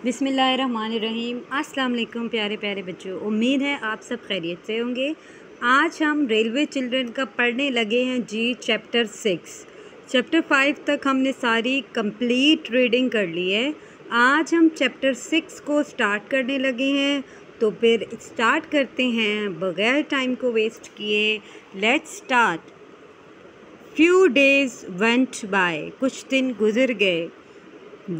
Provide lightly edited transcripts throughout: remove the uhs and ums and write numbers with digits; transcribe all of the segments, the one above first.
बिस्मिल्लाहिर्रहमानिर्रहीम। अस्सलाम वालेकुम प्यारे प्यारे बच्चों, उम्मीद है आप सब खैरियत से होंगे। आज हम रेलवे चिल्ड्रन का पढ़ने लगे हैं जी चैप्टर 6। चैप्टर 5 तक हमने सारी कंप्लीट रीडिंग कर ली है। आज हम चैप्टर 6 को स्टार्ट करने लगे हैं, तो फिर स्टार्ट करते हैं बगैर टाइम को वेस्ट किए। Let's start. Few days went by, कुछ दिन गुजर गए।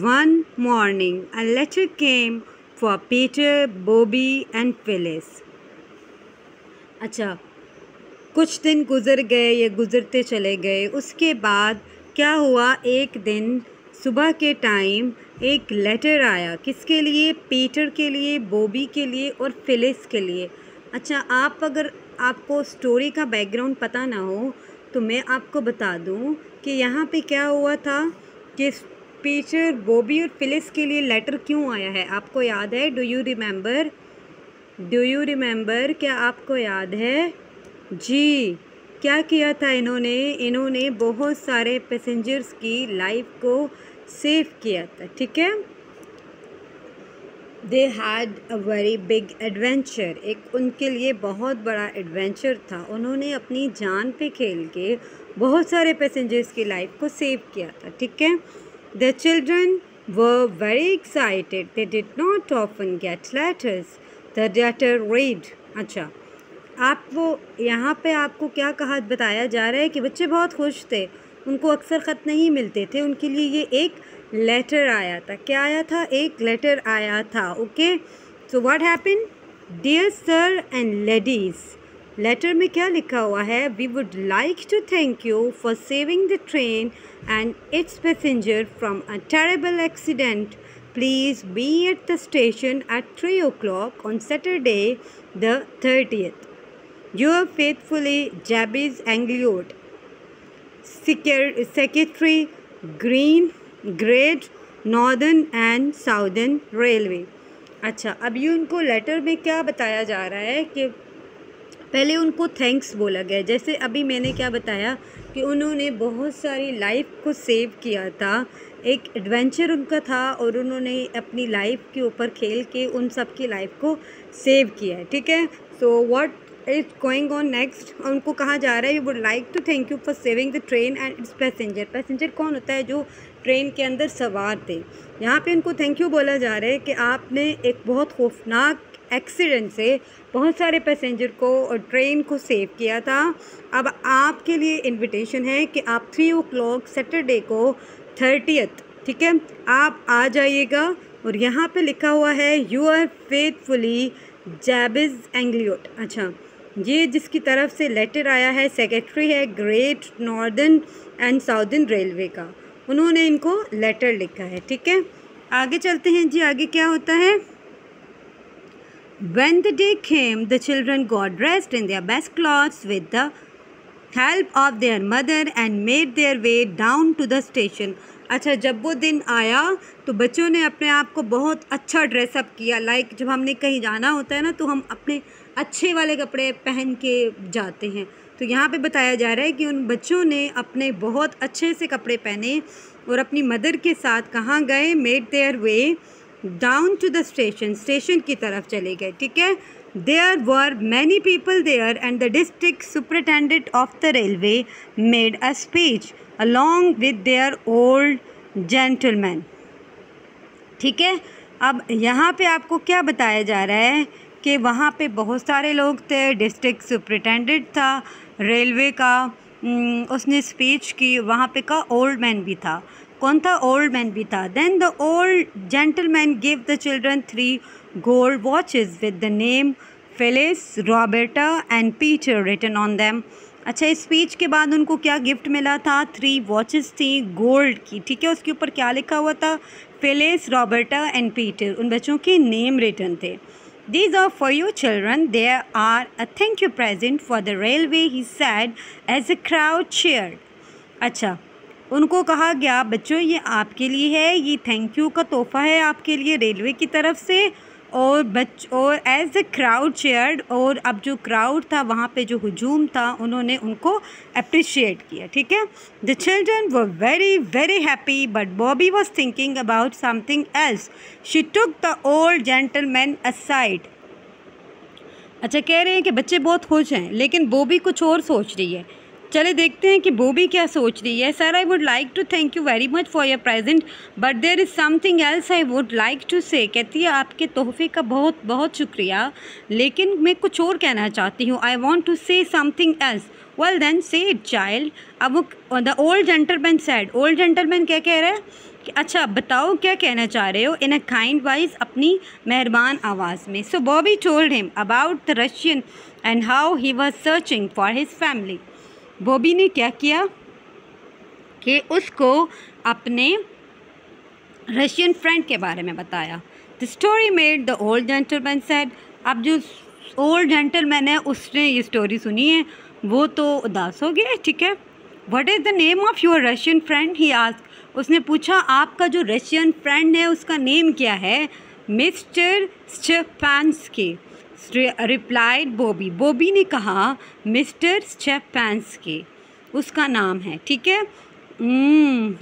One morning, a letter came for Peter, Bobby and Phyllis. अच्छा, कुछ दिन गुज़र गए या गुज़रते चले गए। उसके बाद क्या हुआ, एक दिन सुबह के टाइम एक लेटर आया। किसके लिए? पीटर के लिए, बॉबी के लिए और फिलिस के लिए। अच्छा, अगर आपको स्टोरी का बैकग्राउंड पता ना हो तो मैं आपको बता दूं कि यहाँ पे क्या हुआ था कि पीटर, बॉबी और फिलिस के लिए लेटर क्यों आया है। आपको याद है? Do you remember? क्या आपको याद है जी? क्या किया था इन्होंने बहुत सारे पैसेंजर्स की लाइफ को सेव किया था। ठीक है, they had a very big adventure. एक उनके लिए बहुत बड़ा एडवेंचर था। उन्होंने अपनी जान पे खेल के बहुत सारे पैसेंजर्स की लाइफ को सेव किया था। ठीक है, The children were very excited. They did not often get letters. The letter read. अच्छा, यहाँ पे आपको क्या बताया जा रहा है कि बच्चे बहुत खुश थे। उनको अक्सर ख़त नहीं मिलते थे। उनके लिए ये एक लेटर आया था। क्या आया था? एक लेटर आया था। Okay, so what happened? Dear sir and ladies, letter में क्या लिखा हुआ है? We would like to thank you for saving the train and its passenger from a terrible accident. Please be at the station at 3 o'clock on Saturday the 30th. Your faithfully, Jabez Angliot, Secretary, Great Northern and Southern Railway. अच्छा, अब ये उनको letter में क्या बताया जा रहा है कि पहले उनको थैंक्स बोला गया। जैसे अभी मैंने क्या बताया कि उन्होंने बहुत सारी लाइफ को सेव किया था। एक एडवेंचर उनका था और उन्होंने अपनी लाइफ के ऊपर खेल के उन सब की लाइफ को सेव किया है। ठीक है, so what is going on next? उनको कहा जा रहा है, we would like to thank you for saving the train and its passenger. Passenger कौन होता है? जो ट्रेन के अंदर सवार थे। यहाँ पे उनको थैंक यू बोला जा रहा है कि आपने एक बहुत खौफनाक एक्सीडेंट से बहुत सारे पैसेंजर को और ट्रेन को सेव किया था। अब आपके लिए इनविटेशन है कि आप 3 o'clock सैटरडे को 30th, ठीक है, आप आ जाइएगा। और यहाँ पे लिखा हुआ है यू आर फेथफुली जैबिज एंग्लियोट। अच्छा, ये जिसकी तरफ से लेटर आया है सेक्रेटरी है great northern and southern railway का। उन्होंने इनको लेटर लिखा है। ठीक है, आगे चलते हैं जी। आगे क्या होता है? When the day came, the children got dressed in their best clothes with the help of their mother and made their way down to the station. अच्छा, जब वो दिन आया तो बच्चों ने अपने आप को बहुत अच्छा ड्रेसअप किया। लाइक जब हमने कहीं जाना होता है ना तो हम अपने अच्छे वाले कपड़े पहन के जाते हैं। तो यहाँ पे बताया जा रहा है कि उन बच्चों ने अपने बहुत अच्छे से कपड़े पहने और अपनी मदर के साथ कहाँ गए? Made their way down to the station की तरफ चले गए। ठीक है, there were many people there and the district superintendent of the railway made a speech along with their old gentleman. ठीक है, अब यहाँ पे आपको क्या बताया जा रहा है कि वहाँ पे बहुत सारे लोग थे। डिस्ट्रिक्ट सुपरिटेंडेंट था रेलवे का, उसने स्पीच की। वहाँ पे का ओल्ड मैन भी था। कौन था? ओल्ड मैन भी था। Then the old gentleman give the children 3 gold watches with the name Phyllis, Roberta and Peter written on them. अच्छा, इस स्पीच के बाद उनको क्या गिफ्ट मिला था? 3 वॉचेस थी गोल्ड की। ठीक है, उसके ऊपर क्या लिखा हुआ था? Phyllis, Roberta and Peter. उन बच्चों के नेम रिटन थे। These are for you children. There are a thank you present for the railway, he said as a crowd cheered. अच्छा, उनको कहा गया बच्चों ये आपके लिए है, ये थैंक यू का तोहफ़ा है आपके लिए रेलवे की तरफ से। और एज द क्राउड चेयर्ड, और अब जो क्राउड था वहाँ पे जो हुजूम था उन्होंने उनको अप्रिशिएट किया, ठीक है। The children were very very happy but Bobby was thinking about something else. She took the old gentleman aside. अच्छा, कह रहे हैं कि बच्चे बहुत खुश हैं लेकिन बॉबी कुछ और सोच रही है। चले देखते हैं कि बॉबी क्या सोच रही है। Sir, I would like to thank you very much for your present but there is something else I would like to say. कहती है आपके तोहफे का बहुत बहुत शुक्रिया लेकिन मैं कुछ और कहना चाहती हूँ। I want to say something else. Well then say it child. अब वो the old gentleman said. Old gentleman क्या कह रहा है कि अच्छा बताओ क्या कहना चाह रहे हो, इन अ काइंड वाइज, अपनी मेहरबान आवाज़ में। So Bobby told him about the Russian and how he was searching for his family. Bobby ने क्या किया कि उसको अपने रशियन फ्रेंड के बारे में बताया। The story made the old gentleman said. अब जो ओल्ड जेंटलमैन है उसने ये स्टोरी सुनी है, वो तो उदास हो गया, ठीक है। What is the name of your Russian friend, he asked. उसने पूछा आपका जो रशियन फ्रेंड है उसका नेम क्या है। Mister Stefanski replied Bobby. Bobby ने कहा मिस्टर स्टेफान्स्की उसका नाम है, ठीक है।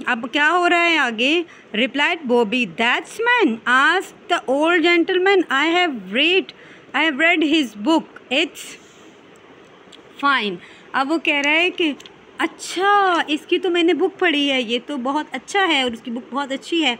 अब क्या हो रहा है आगे। Replied Bobby that's man asked the old gentleman I have read his book it's fine. अब वो कह रहा है कि अच्छा इसकी तो मैंने बुक पढ़ी है, ये तो बहुत अच्छा है और उसकी बुक बहुत अच्छी है।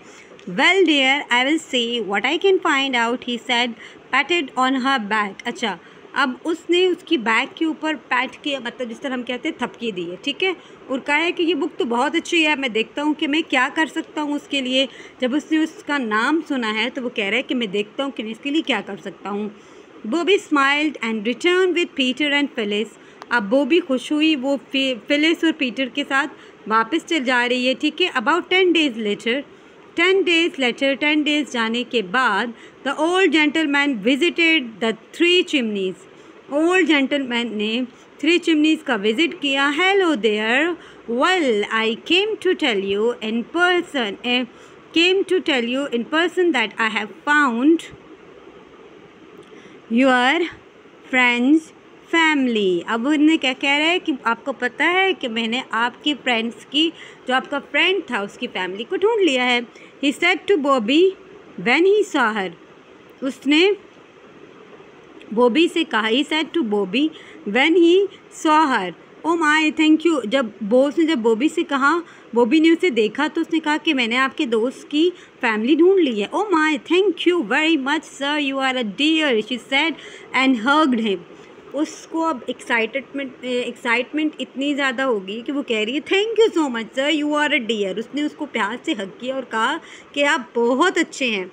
Well dear I will see what I can find out, he said patted on her back. अच्छा, अब उसने उसकी बैग के ऊपर पैट किया, मतलब जिस तरह हम कहते हैं थपकी दी है, ठीक है। और कहा है कि ये बुक तो बहुत अच्छी है, मैं देखता हूँ कि मैं क्या कर सकता हूँ उसके लिए। जब उसने उसका नाम सुना है तो वो कह रहा है कि मैं देखता हूँ कि मैं इसके लिए क्या कर सकता हूँ। Bobby smiled and return with Peter and Phyllis. अब बॉबी खुश हुई, वो फिलिस और पीटर के साथ वापस चल जा रही है, ठीक है। अबाउट 10 days later 10 days जाने के बाद the old gentleman visited the 3 chimneys। Old gentleman ने 3 chimneys का विज़िट किया। Hello there, well I came to tell you in person that I have found your friends family. अब उन्हें क्या कह रहा है कि आपको पता है कि मैंने आपके फ्रेंड्स की, जो आपका फ्रेंड था उसकी फैमिली को ढूंढ लिया है। He said to Bobby when he saw her. उसने बॉबी से कहा, he said to Bobby when he saw her, oh my thank you. जब बॉस ने बॉबी से कहा, बॉबी ने उसे देखा तो उसने कहा कि मैंने आपके दोस्त की फैमिली ढूंढ ली है। Oh my thank you very much sir, you are a dear, she said and hugged him. उसको अब एक्साइटमेंट इतनी ज़्यादा होगी कि वो कह रही है thank you so much sir, you are a dear. उसने उसको प्यार से हग किया और कहा कि आप बहुत अच्छे हैं।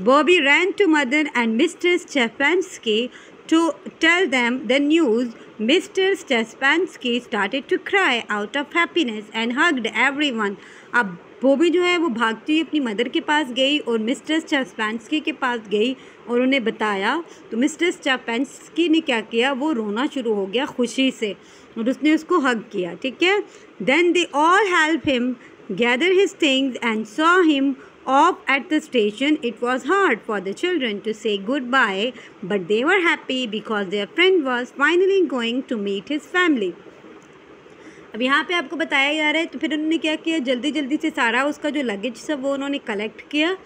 Bobby ran to mother and mister Stefanski to tell them the news. Mister Stefanski started to cry out of happiness and hugged everyone. अब बॉबी जो है वो भागती हुई अपनी मदर के पास गई और मिस्टर स्टेफान्स्की के पास गई और उन्हें बताया। तो मिस्टर स्टेफान्स्की ने क्या किया, वो रोना शुरू हो गया खुशी से और उसने उसको हग किया, ठीक है। Then they all help him gather his things and saw him off at the station. It was hard for the children to say goodbye, but they were happy because their friend was finally going to meet his family. अब यहाँ पे आपको बताया जा रहा है, तो फिर उन्होंने क्या किया, जल्दी जल्दी से सारा उसका जो लगेज सब वो उन्होंने कलेक्ट किया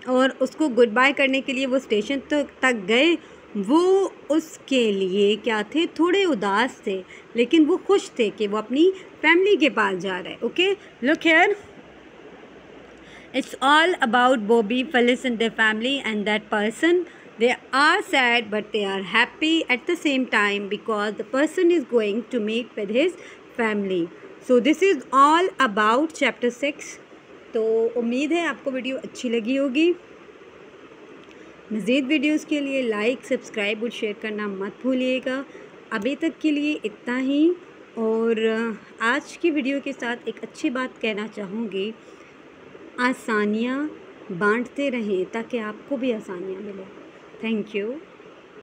और उसको गुड बाय करने के लिए वो स्टेशन तक गए। वो उसके लिए क्या थे, थोड़े उदास थे लेकिन वो खुश थे कि वो अपनी फैमिली के पास जा रहे हैं। Okay, look here, it's all about Bobby, Phyllis and their family and that person. They are sad but they are happy at the same time because the person is going to meet with his family. So this is all about chapter 6. तो उम्मीद है आपको video अच्छी लगी होगी। मज़ीद videos के लिए लाइक, सब्सक्राइब और शेयर करना मत भूलिएगा। अभी तक के लिए इतना ही, और आज की वीडियो के साथ एक अच्छी बात कहना चाहूँगी, आसानियाँ बांटते रहें ताकि आपको भी आसानियाँ मिलें। Thank you.